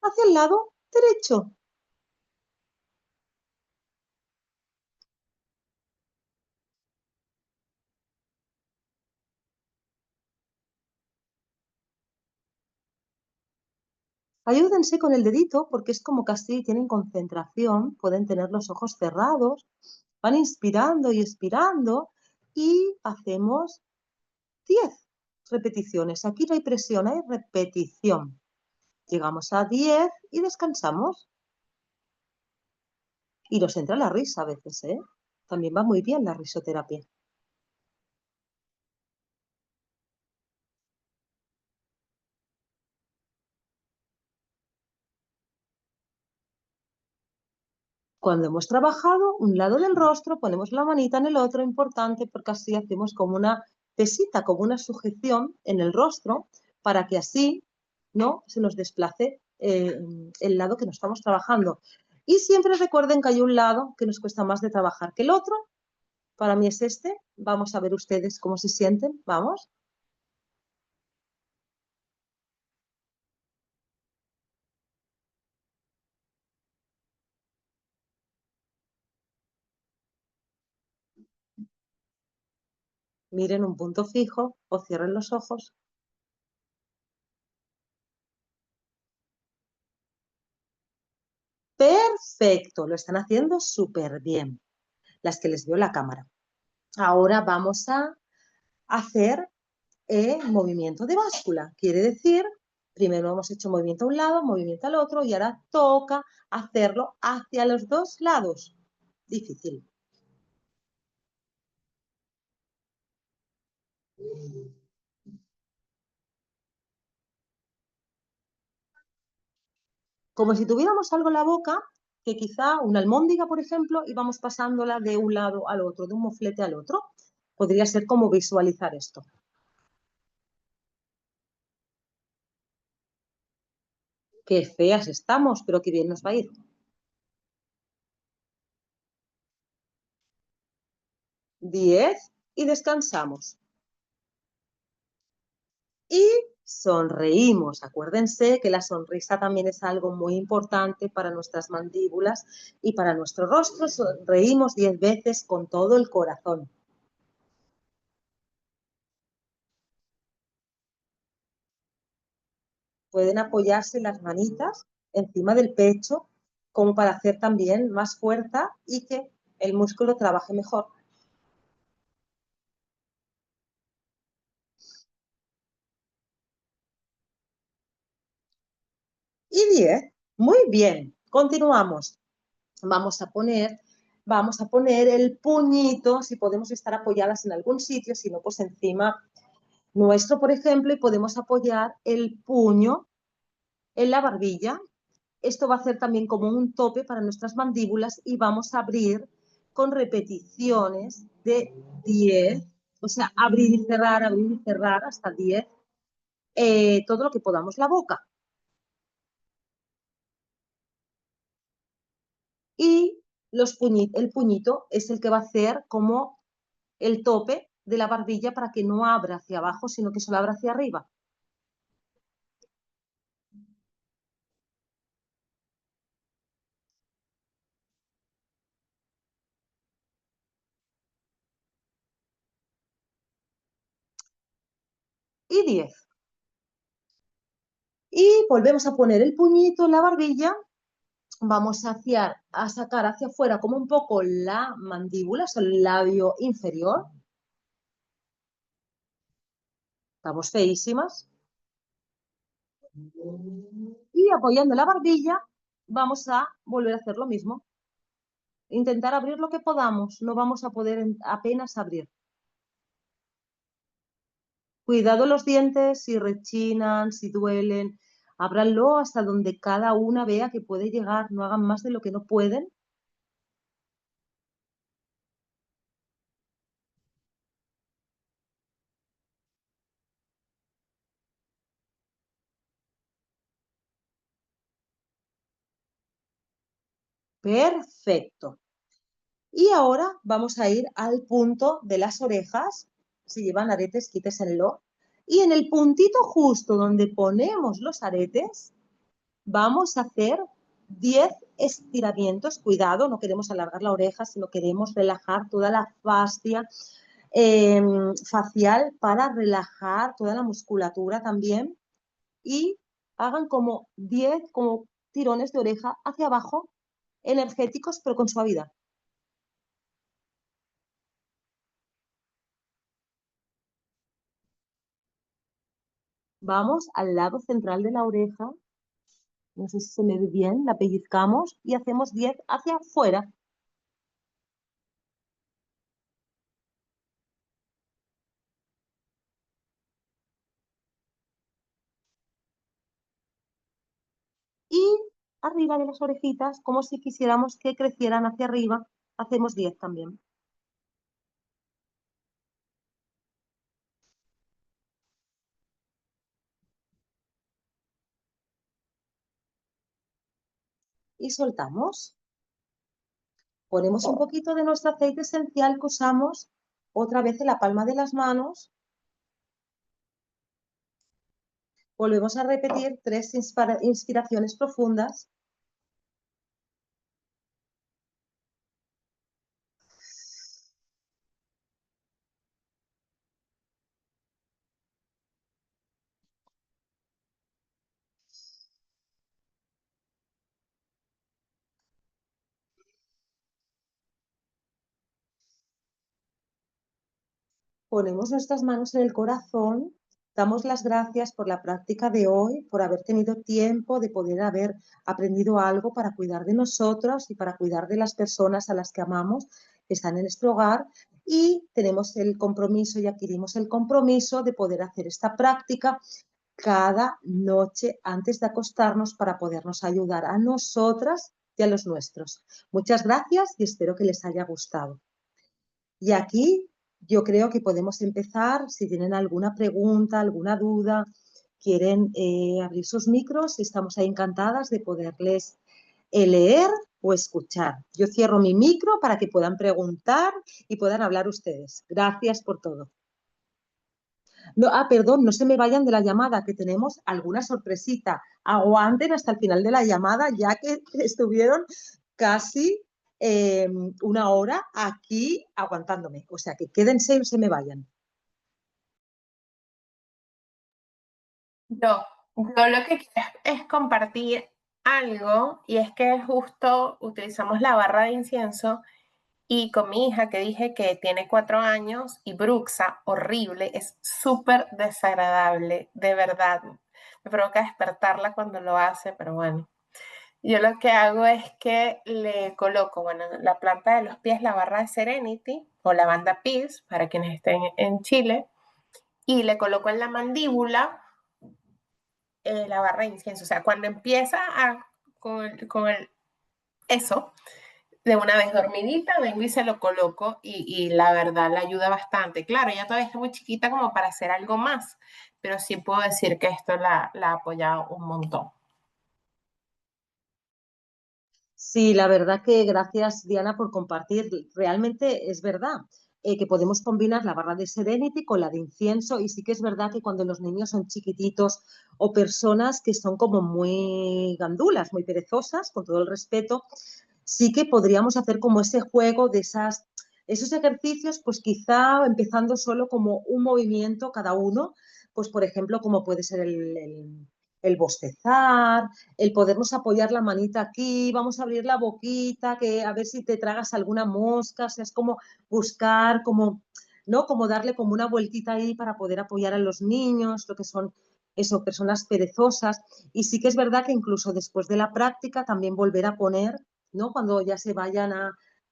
hacia el lado derecho. Ayúdense con el dedito porque es como casi tienen concentración, pueden tener los ojos cerrados, van inspirando y expirando y hacemos 10 repeticiones. Aquí no hay presión, hay repetición. Llegamos a 10 y descansamos. Y nos entra la risa a veces, ¿eh? También va muy bien la risoterapia. Cuando hemos trabajado un lado del rostro, ponemos la manita en el otro, importante, porque así hacemos como una pesita, como una sujeción en el rostro, para que así no se nos desplace el lado que nos estamos trabajando. Y siempre recuerden que hay un lado que nos cuesta más de trabajar que el otro. Para mí es este. Vamos a ver ustedes cómo se sienten. Vamos. Miren un punto fijo o cierren los ojos. Perfecto, lo están haciendo súper bien, las que les veo la cámara. Ahora vamos a hacer movimiento de báscula. Quiere decir, primero hemos hecho movimiento a un lado, movimiento al otro y ahora toca hacerlo hacia los dos lados. Difícil. Como si tuviéramos algo en la boca, que quizá una almóndiga, por ejemplo, y vamos pasándola de un lado al otro, de un moflete al otro. Podría ser como visualizar esto. Qué feas estamos, pero qué bien nos va a ir. 10 y descansamos. Y sonreímos. Acuérdense que la sonrisa también es algo muy importante para nuestras mandíbulas y para nuestro rostro. Sonreímos 10 veces con todo el corazón. Pueden apoyarse las manitas encima del pecho como para hacer también más fuerza y que el músculo trabaje mejor. Y 10. Muy bien. Continuamos. Vamos a poner, vamos a poner el puñito, si podemos estar apoyadas en algún sitio, si no, pues encima nuestro, por ejemplo, y podemos apoyar el puño en la barbilla. Esto va a hacer también como un tope para nuestras mandíbulas y vamos a abrir con repeticiones de 10, o sea, abrir y cerrar hasta 10, todo lo que podamos la boca. Y el puñito es el que va a hacer como el tope de la barbilla para que no abra hacia abajo, sino que solo abra hacia arriba. Y 10. Y volvemos a poner el puñito en la barbilla. Vamos a sacar hacia afuera como un poco la mandíbula, o el labio inferior. Estamos feísimas. Y apoyando la barbilla, vamos a volver a hacer lo mismo. Intentar abrir lo que podamos. No vamos a poder apenas abrir. Cuidado los dientes, si rechinan, si duelen. Ábranlo hasta donde cada una vea que puede llegar. No hagan más de lo que no pueden. Perfecto. Y ahora vamos a ir al punto de las orejas. Si llevan aretes, quítesenlo. Y en el puntito justo donde ponemos los aretes, vamos a hacer 10 estiramientos. Cuidado, no queremos alargar la oreja, sino queremos relajar toda la fascia facial para relajar toda la musculatura también. Y hagan como 10 como tirones de oreja hacia abajo, energéticos pero con suavidad. Vamos al lado central de la oreja, no sé si se me ve bien, la pellizcamos y hacemos 10 hacia afuera. Y arriba de las orejitas, como si quisiéramos que crecieran hacia arriba, hacemos 10 también. Y soltamos. Ponemos un poquito de nuestro aceite esencial que usamos otra vez en la palma de las manos. Volvemos a repetir 3 inspiraciones profundas. ponemos nuestras manos en el corazón, damos las gracias por la práctica de hoy, por haber tenido tiempo de poder haber aprendido algo para cuidar de nosotros y para cuidar de las personas a las que amamos, que están en nuestro hogar, y tenemos el compromiso y adquirimos el compromiso de poder hacer esta práctica cada noche antes de acostarnos para podernos ayudar a nosotras y a los nuestros. Muchas gracias y espero que les haya gustado. Y aquí yo creo que podemos empezar. Si tienen alguna pregunta, alguna duda, quieren abrir sus micros, estamos ahí encantadas de poderles leer o escuchar. Yo cierro mi micro para que puedan preguntar y puedan hablar ustedes. Gracias por todo. No, perdón, no se me vayan de la llamada, que tenemos alguna sorpresita. Aguanten hasta el final de la llamada, ya que estuvieron casi una hora aquí aguantándome. O sea, que quédense y no se me vayan. Yo lo que quiero es compartir algo, y es que justo utilizamos la barra de incienso y con mi hija, que dije que tiene 4 años y bruxa, horrible, es súper desagradable, de verdad. Me provoca despertarla cuando lo hace, pero bueno. Yo lo que hago es que le coloco, bueno, en la planta de los pies la barra de Serenity o la banda Peace, para quienes estén en Chile, y le coloco en la mandíbula la barra de incienso. O sea, cuando empieza eso, de una vez dormidita, vengo y se lo coloco y la verdad le ayuda bastante. Claro, ella todavía está muy chiquita como para hacer algo más, pero sí puedo decir que esto la ha apoyado un montón. Sí, la verdad que gracias, Diana, por compartir. Realmente es verdad que podemos combinar la barra de Serenity con la de incienso, y sí que es verdad que cuando los niños son chiquititos o personas que son como muy gandulas, muy perezosas, con todo el respeto, sí que podríamos hacer como ese juego de esos ejercicios, pues quizá empezando solo como un movimiento cada uno, pues por ejemplo, como puede ser el bostezar, el podernos apoyar la manita aquí, vamos a abrir la boquita, que a ver si te tragas alguna mosca. O sea, es como buscar, como, ¿no? Como darle como una vueltita ahí para poder apoyar a los niños, lo que son eso, personas perezosas. Y sí que es verdad que incluso después de la práctica también volver a poner, ¿no? Cuando ya se vayan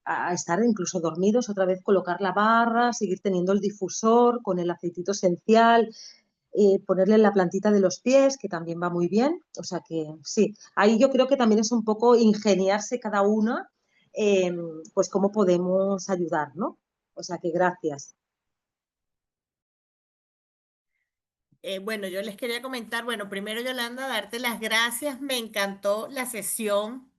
a estar incluso dormidos, otra vez colocar la barra, seguir teniendo el difusor con el aceitito esencial, ponerle la plantita de los pies, que también va muy bien. O sea que sí, ahí yo creo que también es un poco ingeniarse cada una, eh, pues cómo podemos ayudar, ¿no? O sea que gracias. Bueno, yo les quería comentar, bueno, primero Yolanda, darte las gracias, me encantó la sesión,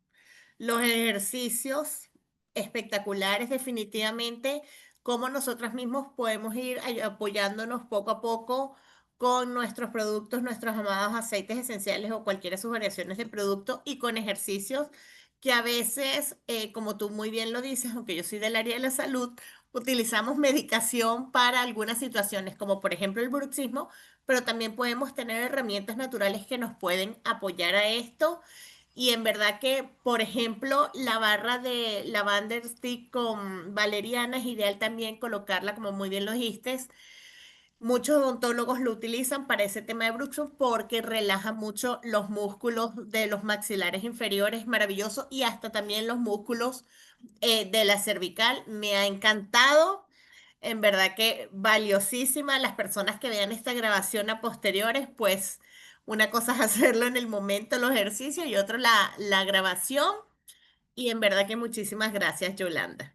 los ejercicios espectaculares, definitivamente, cómo nosotras mismos podemos ir apoyándonos poco a poco con nuestros productos, nuestros amados aceites esenciales o cualquiera de sus variaciones de producto, y con ejercicios que a veces, como tú muy bien lo dices, aunque yo soy del área de la salud, utilizamos medicación para algunas situaciones, como por ejemplo el bruxismo, pero también podemos tener herramientas naturales que nos pueden apoyar a esto. Y en verdad que, por ejemplo, la barra de Lavender Stick con valeriana es ideal también colocarla, como muy bien lo dijiste. Muchos odontólogos lo utilizan para ese tema de bruxismo porque relaja mucho los músculos de los maxilares inferiores, maravilloso, y hasta también los músculos de la cervical. Me ha encantado. En verdad que valiosísima. Las personas que vean esta grabación a posteriores, pues una cosa es hacerlo en el momento, los ejercicios, y otro la grabación. Y en verdad que muchísimas gracias, Yolanda.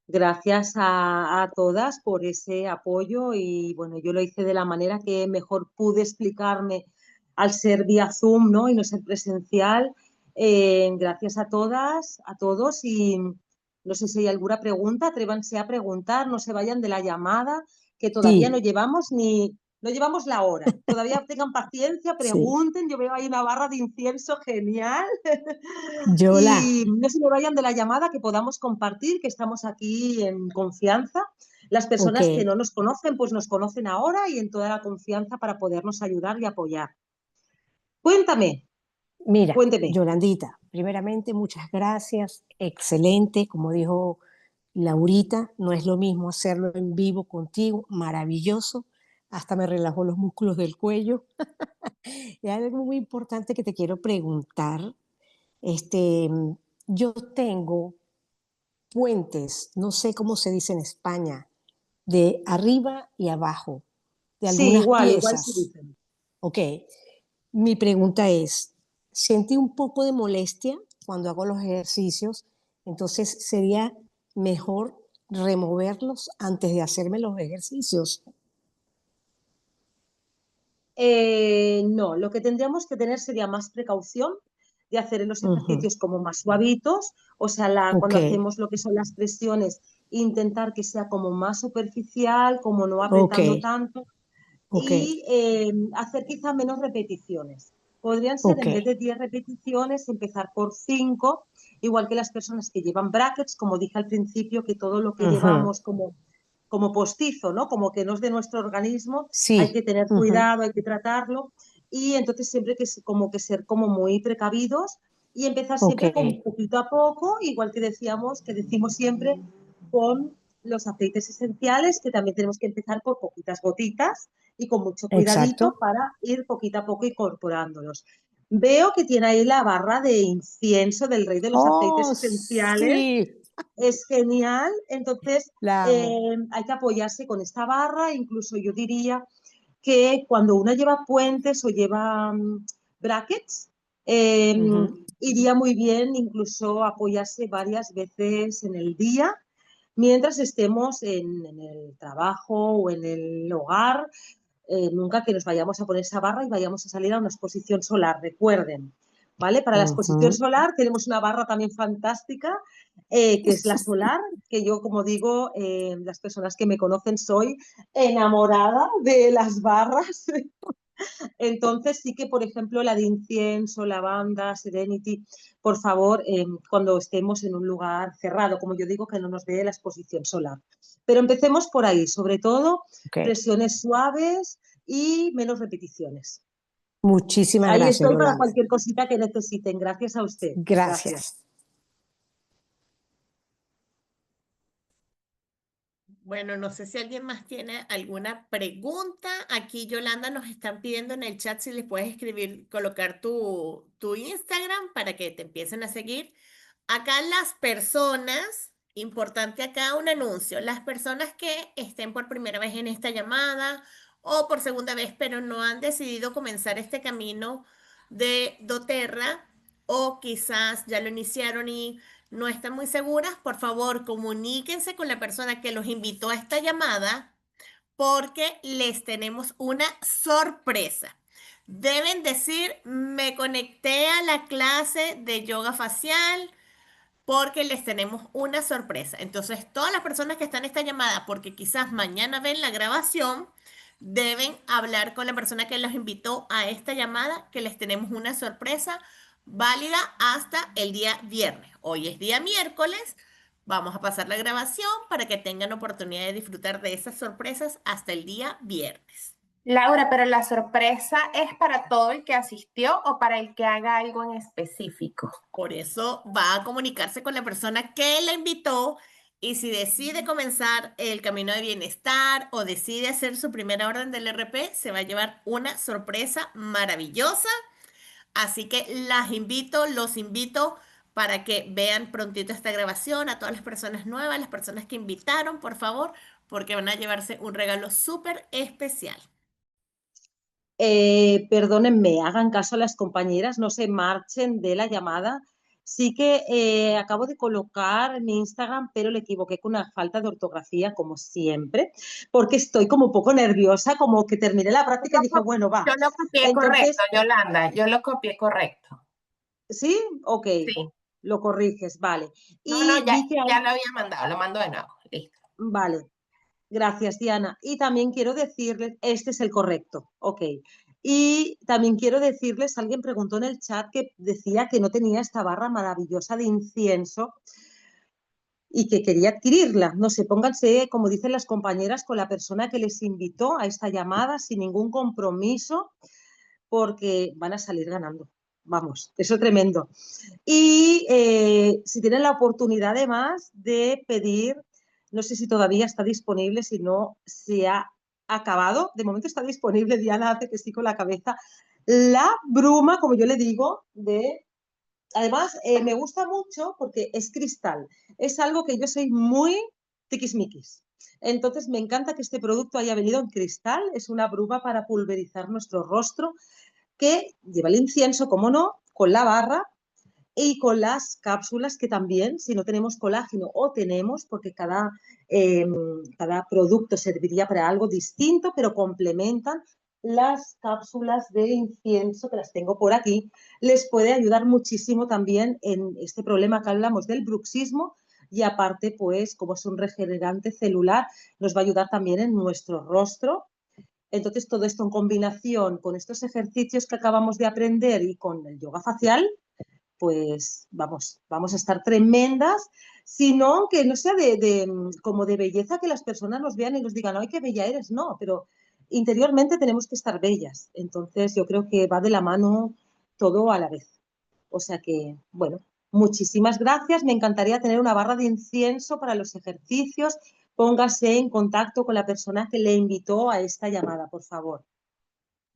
Gracias a todas por ese apoyo, y bueno, yo lo hice de la manera que mejor pude explicarme al ser vía Zoom, ¿no? Y no ser presencial. Gracias a todas, a todos, y no sé si hay alguna pregunta, atrévanse a preguntar, no se vayan de la llamada, que todavía no Sí, llevamos no llevamos la hora. Todavía tengan paciencia, sí. pregunten. Yo veo ahí una barra de incienso genial. Yola, Y no se me vayan de la llamada, que podamos compartir, que estamos aquí en confianza. Las ok. personas que no nos conocen, pues nos conocen ahora, y en toda la confianza para podernos ayudar y apoyar. Cuéntame, Mira, cuénteme. Yolandita, primeramente muchas gracias. Excelente, como dijo Laurita, no es lo mismo hacerlo en vivo contigo, maravilloso, hasta me relajó los músculos del cuello. Y hay algo muy importante que te quiero preguntar. Este, mm, yo tengo puentes, no sé cómo se dice en España, de arriba y abajo, de Sí, algunas igual se piezas. dicen. Ok, mi pregunta es, sentí un poco de molestia cuando hago los ejercicios, entonces sería mejor removerlos antes de hacerme los ejercicios. No, lo que tendríamos que tener sería más precaución de hacer los Ujú. ejercicios como más suavitos, o sea, Ok, cuando hacemos lo que son las presiones, intentar que sea como más superficial, como no ok, apretando tanto, ok, y hacer quizá menos repeticiones. Podrían ser, ok. en vez de 10 repeticiones, empezar por 5, igual que las personas que llevan brackets, como dije al principio, que todo lo que Ujú. llevamos como postizo, ¿no? Como que no es de nuestro organismo, hay que Sí. tener Ujú. cuidado, hay que tratarlo, y entonces siempre como que ser como muy precavidos y empezar Ok, siempre con poquito a poco, igual que decimos siempre, con los aceites esenciales, que también tenemos que empezar por poquitas gotitas y con mucho cuidadito exacto. para ir poquito a poco incorporándolos. Veo que tiene ahí la barra de incienso del rey de los aceites Oh, esenciales. sí, Es genial. Entonces, la amo. hay que apoyarse con esta barra. Incluso yo diría que cuando uno lleva puentes o lleva brackets, eh, Ujú. iría muy bien incluso apoyarse varias veces en el día mientras estemos en el trabajo o en el hogar. Nunca que nos vayamos a poner esa barra y vayamos a salir a una exposición solar, recuerden. ¿Vale? Para la exposición Ujú. solar tenemos una barra también fantástica, que es la solar, que yo, como digo, las personas que me conocen, soy enamorada de las barras. Entonces sí que, por ejemplo, la de incienso, lavanda, serenity, por favor, cuando estemos en un lugar cerrado, como yo digo, que no nos dé la exposición solar. Pero empecemos por ahí, sobre todo Ok, presiones suaves y menos repeticiones. muchísimas Ahí gracias, estoy para Yolanda. cualquier cosita que necesiten. Gracias a usted. Gracias. Gracias. Bueno, no sé si alguien más tiene alguna pregunta. Aquí Yolanda nos están pidiendo en el chat si les puedes escribir, colocar tu Instagram para que te empiecen a seguir. Acá las personas, importante acá un anuncio, las personas que estén por primera vez en esta llamada o por segunda vez, pero no han decidido comenzar este camino de doTERRA o quizás ya lo iniciaron y no están muy seguras, por favor, comuníquense con la persona que los invitó a esta llamada porque les tenemos una sorpresa. Deben decir, me conecté a la clase de yoga facial porque les tenemos una sorpresa. Entonces, todas las personas que están en esta llamada, porque quizás mañana ven la grabación, deben hablar con la persona que los invitó a esta llamada, que les tenemos una sorpresa válida hasta el día viernes. Hoy es día miércoles. Vamos a pasar la grabación para que tengan oportunidad de disfrutar de esas sorpresas hasta el día viernes. Laura, pero la sorpresa es para todo el que asistió o para el que haga algo en específico. Por eso va a comunicarse con la persona que la invitó y si decide comenzar el camino de bienestar o decide hacer su primera orden del RP, se va a llevar una sorpresa maravillosa. Así que los invito para que vean prontito esta grabación a todas las personas nuevas, las personas que invitaron, por favor, porque van a llevarse un regalo súper especial. Perdónenme, hagan caso a las compañeras, no se marchen de la llamada. Sí que acabo de colocar mi Instagram, pero le equivoqué con una falta de ortografía, como siempre, porque estoy como un poco nerviosa, como que terminé la práctica y dije, bueno, va. Yo lo copié correcto, Entonces, Yolanda, yo lo copié correcto. ¿sí? Ok, Sí. lo corriges, vale. No, no, Y vi que ya lo había mandado, lo mando de nuevo. Listo. vale, gracias, Diana. Y también quiero decirles, este es el correcto, ok. Y también quiero decirles, alguien preguntó en el chat que decía que no tenía esta barra maravillosa de incienso y que quería adquirirla. No sé, pónganse, como dicen las compañeras, con la persona que les invitó a esta llamada sin ningún compromiso, porque van a salir ganando. vamos, eso tremendo. Y si tienen la oportunidad además de pedir, no sé si todavía está disponible, si no se ha acabado, de momento está disponible, Diana hace que sí con la cabeza, la bruma, como yo le digo, de... Además, me gusta mucho porque es cristal, es algo que yo soy muy tiquismiquis. Entonces, me encanta que este producto haya venido en cristal, es una bruma para pulverizar nuestro rostro que lleva el incienso, como no, con la barra y con las cápsulas que también, si no tenemos colágeno o tenemos, porque cada producto serviría para algo distinto, pero complementan las cápsulas de incienso, que las tengo por aquí, les puede ayudar muchísimo también en este problema que hablamos del bruxismo y aparte, pues, como es un regenerante celular, nos va a ayudar también en nuestro rostro. Entonces, todo esto en combinación con estos ejercicios que acabamos de aprender y con el yoga facial, pues vamos a estar tremendas, sino que no sea como de belleza que las personas nos vean y nos digan, ¡ay, qué bella eres! No, pero interiormente tenemos que estar bellas. Entonces yo creo que va de la mano todo a la vez. O sea que, bueno, muchísimas gracias. Me encantaría tener una barra de incienso para los ejercicios. Póngase en contacto con la persona que le invitó a esta llamada, por favor.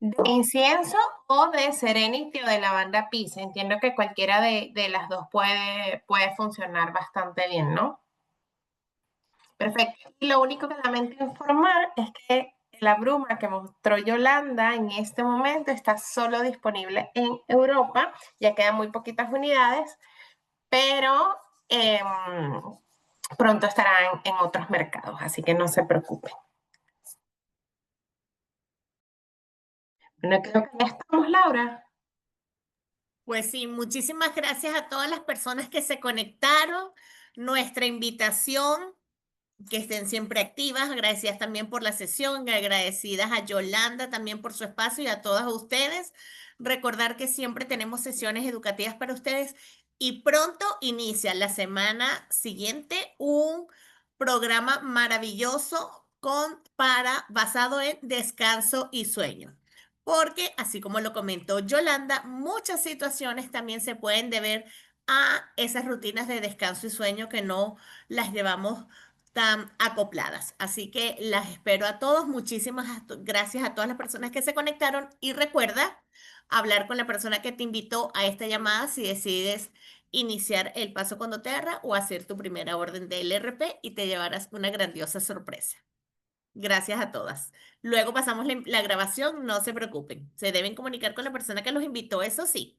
¿De incienso o de Serenity o de lavanda Peace? Entiendo que cualquiera de las dos puede funcionar bastante bien, ¿no? Perfecto. Y lo único que lamento informar es que la bruma que mostró Yolanda en este momento está solo disponible en Europa. Ya quedan muy poquitas unidades, pero pronto estarán en otros mercados, así que no se preocupen. Bueno, creo que ya estamos, Laura. Pues sí, muchísimas gracias a todas las personas que se conectaron. Nuestra invitación, que estén siempre activas, agradecidas también por la sesión, agradecidas a Yolanda también por su espacio y a todas ustedes. Recordar que siempre tenemos sesiones educativas para ustedes y pronto inicia la semana siguiente un programa maravilloso basado en descanso y sueño. Porque, así como lo comentó Yolanda, muchas situaciones también se pueden deber a esas rutinas de descanso y sueño que no las llevamos tan acopladas. Así que las espero a todos. Muchísimas gracias a todas las personas que se conectaron y recuerda hablar con la persona que te invitó a esta llamada si decides iniciar el paso con doTERRA o hacer tu primera orden de LRP y te llevarás una grandiosa sorpresa. Gracias a todas. Luego pasamos la grabación, no se preocupen. Se deben comunicar con la persona que los invitó, eso sí.